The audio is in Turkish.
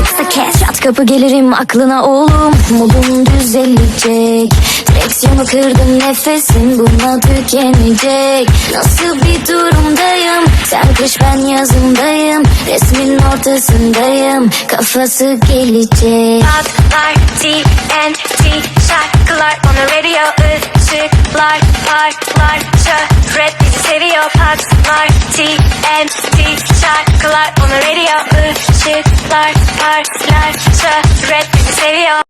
yoksa kes. Çat kapı gelirim aklına oğlum, modum düzelecek. Direksiyonu kırdım, nefesim bununla tükenecek. Nasıl bir durumdayım, sen kış ben yazındayım. Resmin ortasındayım, kafası gelecek. Patlar TNT şarkılar on the radio. Işıklar parlar, şöhret bizi seviyor. Patlar TNT şarkılar on the radio. Işıklar parlar, şöhret bizi seviyor.